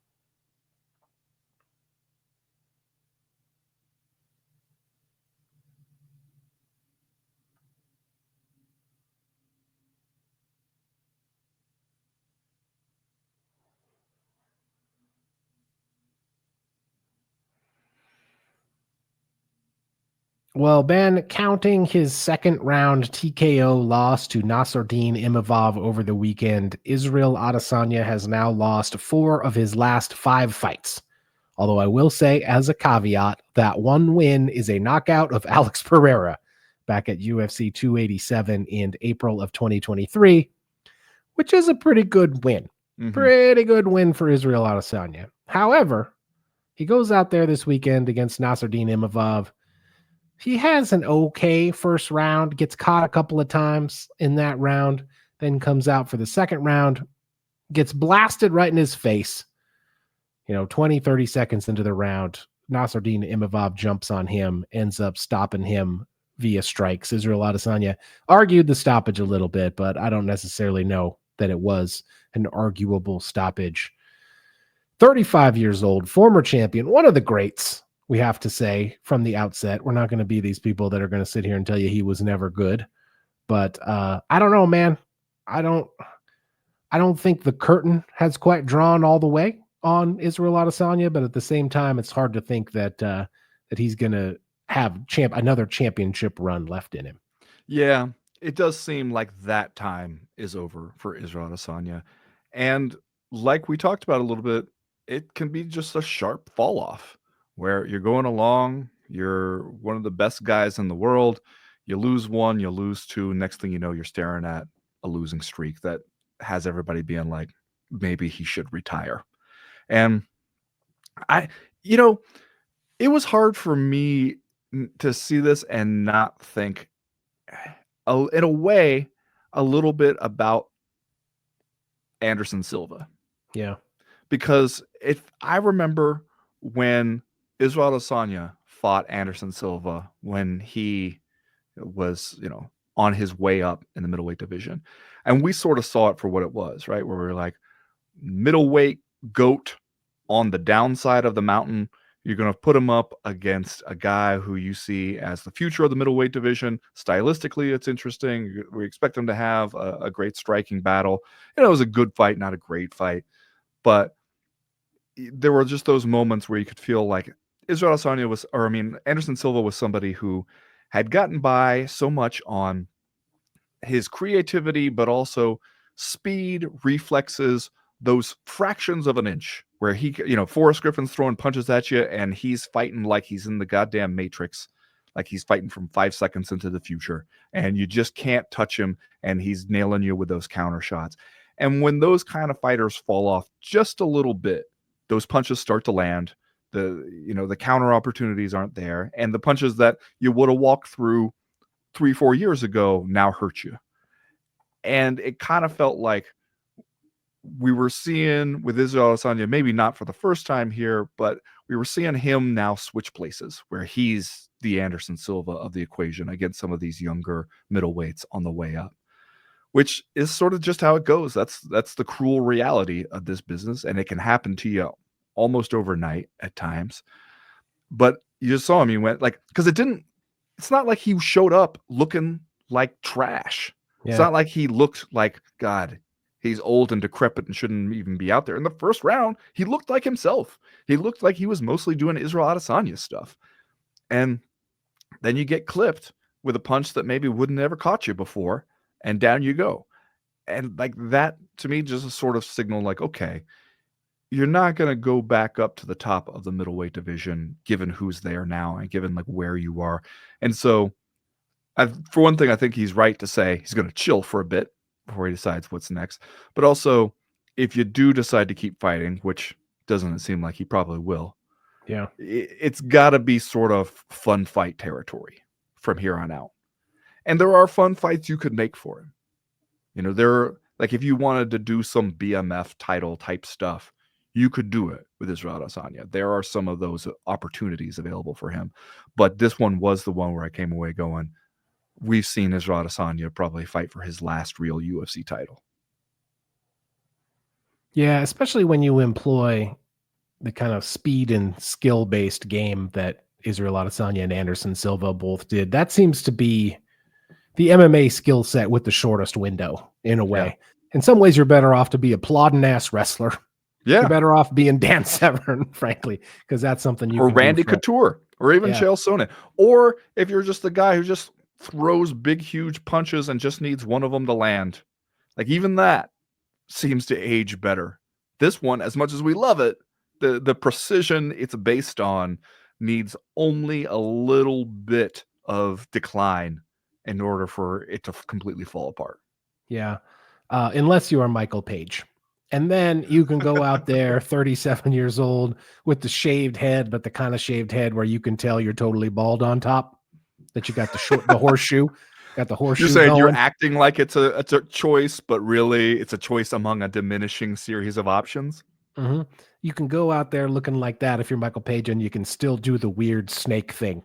Well, Ben, counting his second round TKO loss to Nasruddin Imavov over the weekend, Israel Adesanya has now lost 4 of his last 5 fights. Although I will say, as a caveat, that one win is a knockout of Alex Pereira back at UFC 287 in April of 2023, which is a pretty good win. Mm-hmm. Pretty good win for Israel Adesanya. However, he goes out there this weekend against Nasruddin Imavov. He has an okay first round, gets caught a couple of times in that round, then comes out for the second round, gets blasted right in his face. 20, 30 seconds into the round, Nasruddin Imavov jumps on him, ends up stopping him via strikes. Israel Adesanya argued the stoppage a little bit, but I don't necessarily know that it was an arguable stoppage. 35 years old, former champion, one of the greats. We have to say from the outset, we're not going to be these people that are going to sit here and tell you he was never good. But I don't know, man. I don't think the curtain has quite drawn all the way on Israel Adesanya, but at the same time, it's hard to think that that he's going to have another championship run left in him. Yeah, it does seem like that time is over for Israel Adesanya. And like we talked about a little bit, it can be just a sharp fall off where you're going along, you're one of the best guys in the world, You lose one, you lose two. Next thing you know, you're staring at a losing streak that has everybody being like, maybe he should retire. And I, you know, it was hard for me to see this and not think, in a way, a little bit about Anderson Silva. Yeah. Because if I remember when Israel Adesanya fought Anderson Silva when he was, on his way up in the middleweight division, and we sort of saw it for what it was, right? Where we were like, middleweight GOAT on the downside of the mountain. You're going to put him up against a guy who you see as the future of the middleweight division. Stylistically, it's interesting. We expect him to have a great striking battle. It was a good fight, not a great fight. But there were just those moments where you could feel like Israel Adesanya Anderson Silva was somebody who had gotten by so much on his creativity, but also speed, reflexes, those fractions of an inch where he, Forrest Griffin's throwing punches at you and he's fighting like he's in the goddamn Matrix, like he's fighting from 5 seconds into the future, and you just can't touch him, and he's nailing you with those counter shots. And when those kind of fighters fall off just a little bit, those punches start to land. The counter opportunities aren't there, and the punches that you would have walked through 3-4 years ago now hurt you. And it kind of felt like we were seeing with Israel Adesanya, maybe not for the first time here, but we were seeing him now switch places where he's the Anderson Silva of the equation against some of these younger middleweights on the way up, which is sort of just how it goes. That's the cruel reality of this business, and it can happen to you almost overnight at times. But you just saw him, he went like, because it's not like he showed up looking like trash. Yeah. It's not like he looked like, God, he's old and decrepit and shouldn't even be out there. In the first round, he looked like himself. He looked like he was mostly doing Israel Adesanya stuff. And then you get clipped with a punch that maybe wouldn't ever caught you before, and down you go. And like that, to me, just a sort of signal like, okay, you're not going to go back up to the top of the middleweight division, given who's there now and given like where you are. And so, for one thing, I think he's right to say he's going to chill for a bit before he decides what's next. But also, if you do decide to keep fighting, which doesn't seem like he probably will, yeah, it's got to be sort of fun fight territory from here on out. And there are fun fights you could make for him. Like if you wanted to do some BMF title type stuff, you could do it with Israel Adesanya. There are some of those opportunities available for him. But this one was the one where I came away going, we've seen Israel Adesanya probably fight for his last real UFC title. Yeah, especially when you employ the kind of speed and skill-based game that Israel Adesanya and Anderson Silva both did. That seems to be the MMA skill set with the shortest window, in a way. Yeah. In some ways, you're better off to be a plodding-ass wrestler. Yeah. You're better off being Dan Severn, frankly, because that's something you or can Randy Couture, or even Chael Sonnen. Or if you're just the guy who just throws big, huge punches and just needs one of them to land. Like, even that seems to age better. This one, as much as we love it, the precision it's based on needs only a little bit of decline in order for it to completely fall apart. Yeah. Unless you are Michael Page. And then you can go out there 37 years old with the shaved head, but the kind of shaved head where you can tell you're totally bald on top, that you got the horseshoe. Got the horseshoe. You're saying going. You're acting like it's a choice, but really it's a choice among a diminishing series of options. Mm-hmm. You can go out there looking like that if you're Michael Page, and you can still do the weird snake thing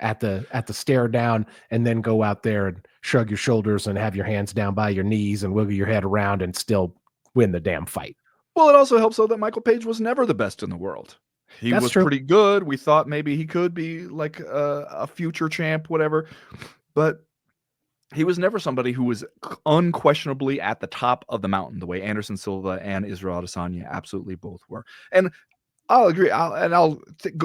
at the stare down, and then go out there and shrug your shoulders and have your hands down by your knees and wiggle your head around and still win the damn fight. Well, it also helps though that Michael Page was never the best in the world. That's was true. Pretty good. We thought maybe he could be like a future champ, whatever, but he was never somebody who was unquestionably at the top of the mountain the way Anderson Silva and Israel Adesanya absolutely both were. And I'll agree. I'll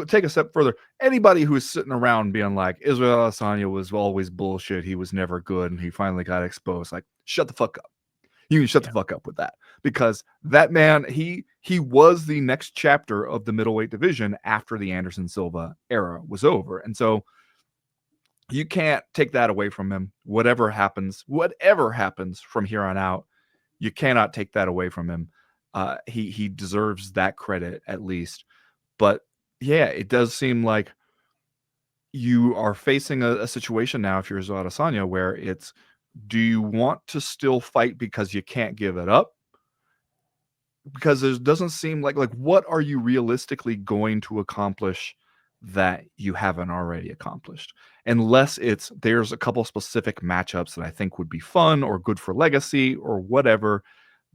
take a step further. Anybody who is sitting around being like, Israel Adesanya was always bullshit, he was never good, and he finally got exposed, like, shut the fuck up. You can shut the fuck up with that, because that man, he was the next chapter of the middleweight division after the Anderson Silva era was over. And so You can't take that away from him. Whatever happens from here on out, you cannot take that away from him. He deserves that credit at least. But yeah, it does seem like you are facing a situation now, if you're Israel Adesanya, where it's, do you want to still fight because you can't give it up? Because it doesn't seem like what are you realistically going to accomplish that you haven't already accomplished? Unless there's a couple specific matchups that I think would be fun or good for legacy or whatever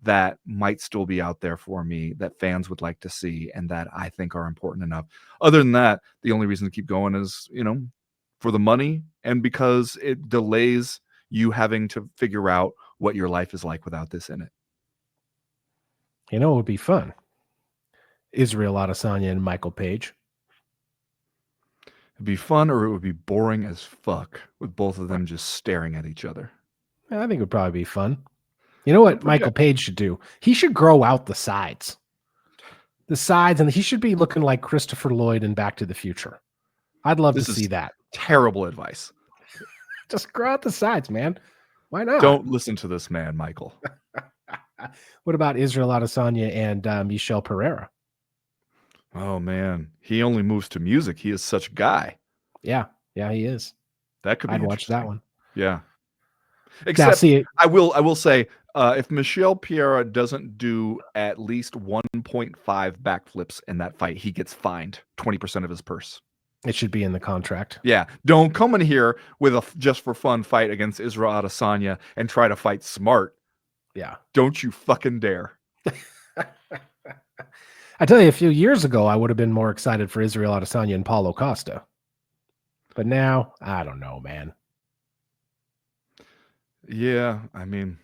that might still be out there for me that fans would like to see and that I think are important enough. Other than that, the only reason to keep going is, for the money and because it delays you having to figure out what your life is like without this in it. You know, it would be fun. Israel Adesanya and Michael Page. It'd be fun, or it would be boring as fuck with both of them just staring at each other. I think it would probably be fun. You know what Michael Page should do? He should grow out the sides. And he should be looking like Christopher Lloyd in Back to the Future. I'd love to see that. Terrible advice. Just grow out the sides, man. Why not? Don't listen to this man, Michael. What about Israel Adesanya and Michel Pereira? Oh, man. He only moves to music. He is such a guy. Yeah, he is. That could be I'd watch that one. Yeah. Except, now, I will say, if Michel Pereira doesn't do at least 1.5 backflips in that fight, he gets fined 20% of his purse. It should be in the contract. Yeah. Don't come in here with a just for fun fight against Israel Adesanya and try to fight smart. Yeah. Don't you fucking dare. I tell you, a few years ago, I would have been more excited for Israel Adesanya and Paulo Costa. But now, I don't know, man. Yeah, I mean,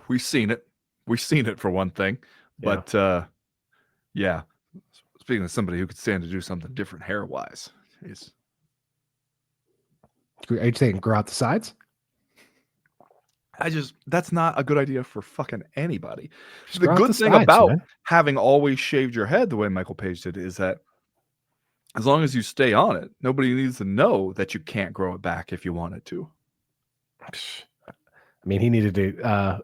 we've seen it. We've seen it for one thing. But, yeah. Speaking of somebody who could stand to do something different hair-wise. Are you saying grow out the sides? That's not a good idea for fucking anybody. Just the good thing sides, about man. having always shaved your head the way Michael Page did is that as long as you stay on it, nobody needs to know that you can't grow it back if you wanted to. I mean, he needed to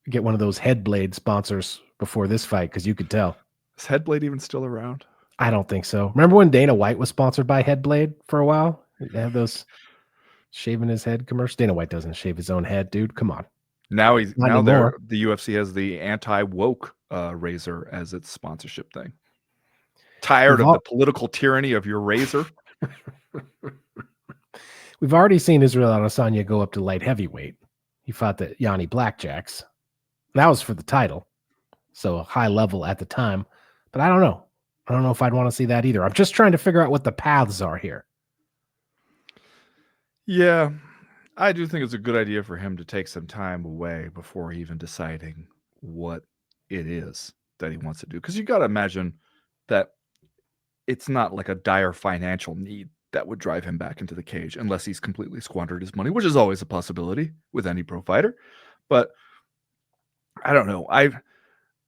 get one of those Headblade sponsors before this fight because you could tell. Is Headblade even still around? I don't think so. Remember when Dana White was sponsored by Headblade for a while? They have those shaving his head commercials. Dana White doesn't shave his own head, dude. Come on. Now the UFC has the anti-woke razor as its sponsorship thing. Tired of the political tyranny of your razor? We've already seen Israel Adesanya go up to light heavyweight. He fought the Yanni Blackjacks. That was for the title. So high level at the time. But I don't know. I don't know if I'd want to see that either. I'm just trying to figure out what the paths are here. Yeah, I do think it's a good idea for him to take some time away before even deciding what it is that he wants to do. Because you got to imagine that it's not like a dire financial need that would drive him back into the cage unless he's completely squandered his money, which is always a possibility with any pro fighter. But I don't know.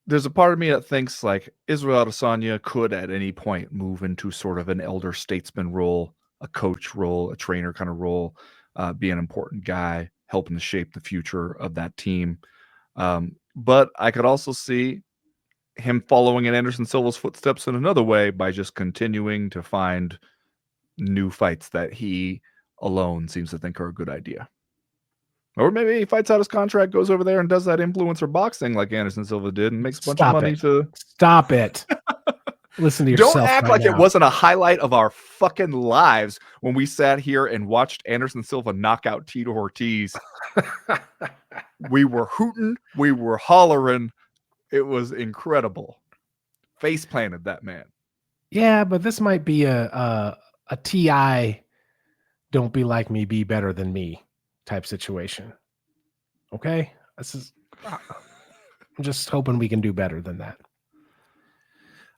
There's a part of me that thinks like Israel Adesanya could at any point move into sort of an elder statesman role, a coach role, a trainer kind of role, be an important guy, helping to shape the future of that team. But I could also see him following in Anderson Silva's footsteps in another way by just continuing to find new fights that he alone seems to think are a good idea. Or maybe he fights out his contract, goes over there and does that influencer boxing like Anderson Silva did and makes a bunch of money to... Stop it. Listen to yourself. Don't act like it wasn't a highlight of our fucking lives when we sat here and watched Anderson Silva knock out Tito Ortiz. We were hooting. We were hollering. It was incredible. Face planted that man. Yeah, but this might be a TI don't be like me, be better than me type situation. Okay? I'm just hoping we can do better than that.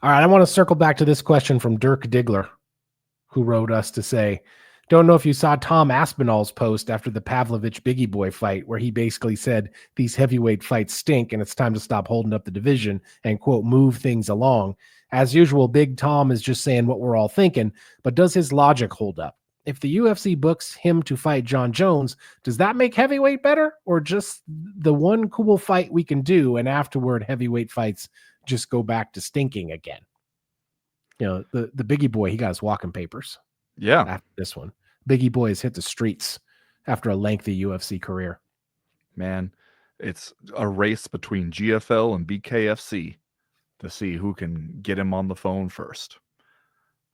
All right, I want to circle back to this question from Dirk Diggler, who wrote us to say, don't know if you saw Tom Aspinall's post after the Pavlovich Biggie Boy fight, where he basically said these heavyweight fights stink and it's time to stop holding up the division and, quote, move things along. As usual, Big Tom is just saying what we're all thinking, but does his logic hold up? if the UFC books him to fight John Jones, does that make heavyweight better, or just the one cool fight we can do, and afterward heavyweight fights just go back to stinking again? The Biggie Boy, he got his walking papers. Yeah. After this one, Biggie Boy has hit the streets after a lengthy UFC career. Man, it's a race between GFL and BKFC to see who can get him on the phone first.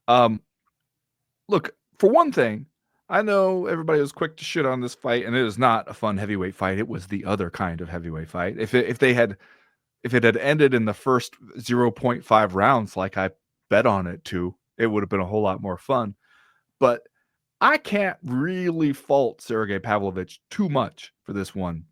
Look, for one thing, I know everybody was quick to shit on this fight, and it is not a fun heavyweight fight. It was the other kind of heavyweight fight. If it had ended in the first 0.5 rounds like I bet on it to, it would have been a whole lot more fun. But I can't really fault Sergey Pavlovich too much for this one,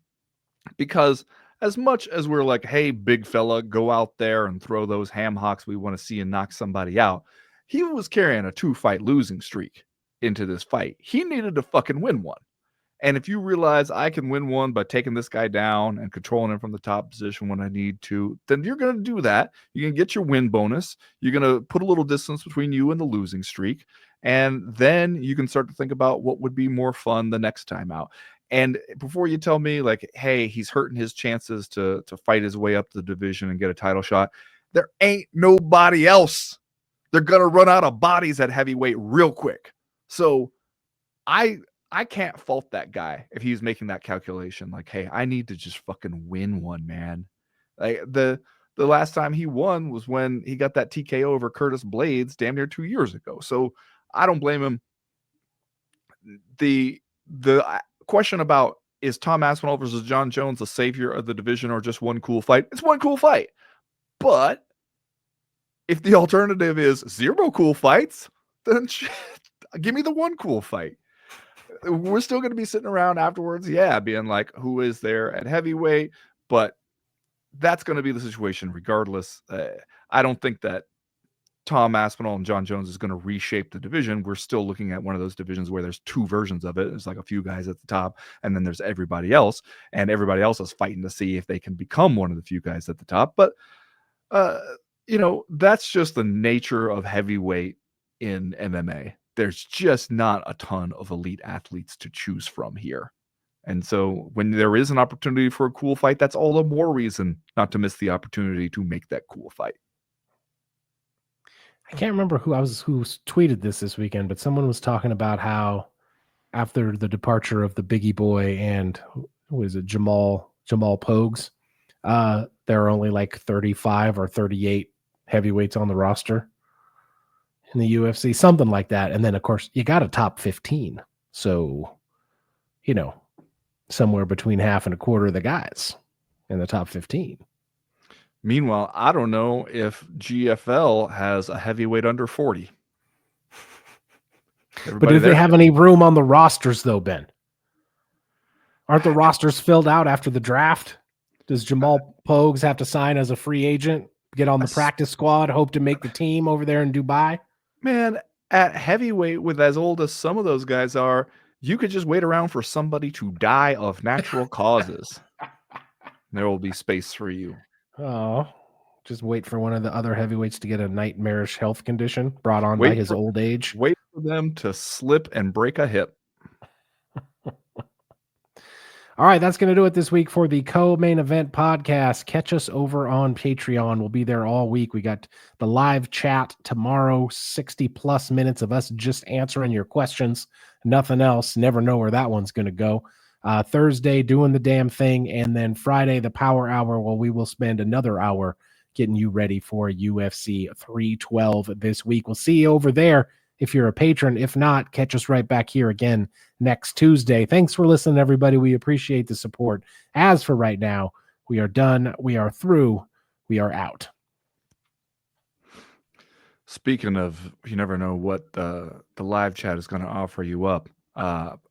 because as much as we're like, hey, big fella, go out there and throw those ham hocks we want to see and knock somebody out, he was carrying a 2-fight losing streak into this fight. He needed to fucking win one. And if you realize I can win one by taking this guy down and controlling him from the top position when I need to, then you're going to do that. You're going to get your win bonus. You're going to put a little distance between you and the losing streak. And then you can start to think about what would be more fun the next time out. And before you tell me, like, hey, he's hurting his chances to fight his way up the division and get a title shot, there ain't nobody else. They're going to run out of bodies at heavyweight real quick. So I can't fault that guy if he's making that calculation. Like, hey, I need to just fucking win one, man. Like the last time he won was when he got that TKO over Curtis Blades damn near 2 years ago. So I don't blame him. The question about, is Tom Aspinall versus John Jones the savior of the division or just one cool fight? It's one cool fight. But if the alternative is 0 cool fights, then give me the one cool fight. We're still going to be sitting around afterwards, being like, who is there at heavyweight? But that's going to be the situation regardless. I don't think that Tom Aspinall and John Jones is going to reshape the division. We're still looking at one of those divisions where there's 2 versions of it. There's like a few guys at the top, and then there's everybody else, and everybody else is fighting to see if they can become one of the few guys at the top. But, that's just the nature of heavyweight in MMA. There's just not a ton of elite athletes to choose from here. And so when there is an opportunity for a cool fight, that's all the more reason not to miss the opportunity to make that cool fight. I can't remember who tweeted this weekend, but someone was talking about how after the departure of the Biggie Boy and who is it, Jamal Pogues, there are only like 35 or 38 heavyweights on the roster in the UFC, something like that. And then, of course, you got a top 15. So, somewhere between half and a quarter of the guys in the top 15. Meanwhile, I don't know if GFL has a heavyweight under 40. But do they have any room on the rosters, though, Ben? Aren't the rosters filled out after the draft? Does Jamal Pogues have to sign as a free agent, get on the practice squad, hope to make the team over there in Dubai? Man, at heavyweight, with as old as some of those guys are, you could just wait around for somebody to die of natural causes. There will be space for you. Oh, just wait for one of the other heavyweights to get a nightmarish health condition brought on by his old age. Wait for them to slip and break a hip. All right, that's going to do it this week for the Co-Main Event podcast. Catch us over on Patreon. We'll be there all week. We got the live chat tomorrow, 60-plus minutes of us just answering your questions. Nothing else. Never know where that one's going to go. Thursday, doing the damn thing. And then Friday, the Power Hour, where we will spend another hour getting you ready for UFC 312 this week. We'll see you over there if you're a patron. If not, catch us right back here again next Tuesday. Thanks for listening, everybody. We appreciate the support. As for right now, we are done. We are through. We are out. Speaking of, you never know what the live chat is going to offer you up.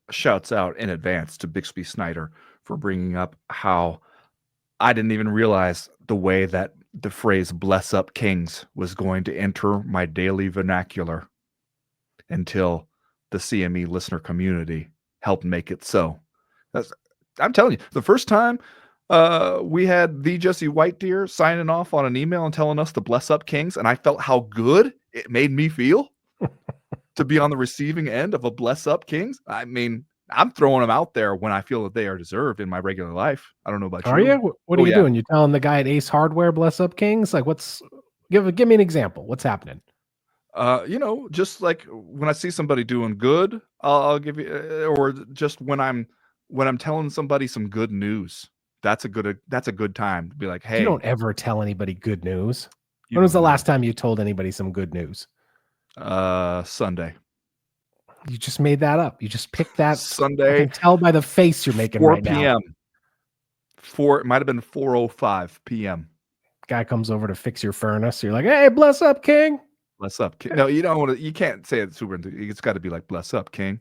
Shouts out in advance to Bixby Snyder for bringing up how I didn't even realize the way that the phrase "bless up kings" was going to enter my daily vernacular until the CME listener community helped make it so. I'm telling you, the first time we had the Jesse White Deer signing off on an email and telling us to bless up kings, and I felt how good it made me feel. to be on the receiving end of a bless up Kings. I mean, I'm throwing them out there when I feel that they are deserved in my regular life. I don't know about Are you. you? What are Oh, you yeah. doing? You telling the guy at Ace Hardware, bless up Kings? Like, give me an example. What's happening? Just like when I see somebody doing good, I'll give you, or just when I'm telling somebody some good news. That's a good time to be like, You hey, don't ever tell anybody good news. you When was don't the know. last time you told anybody some good news? Sunday. You just made that up. You just picked that. I Sunday, can tell by the face you're making 4 right now. p.m. It might have been 4:05 p.m. Guy comes over to fix your furnace. You're like, hey, bless up, King. Bless up, King. No, you don't want to. You can't say it super. It's got to be like bless up, King.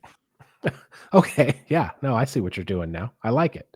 Okay, yeah, no, I see what you're doing now. I like it.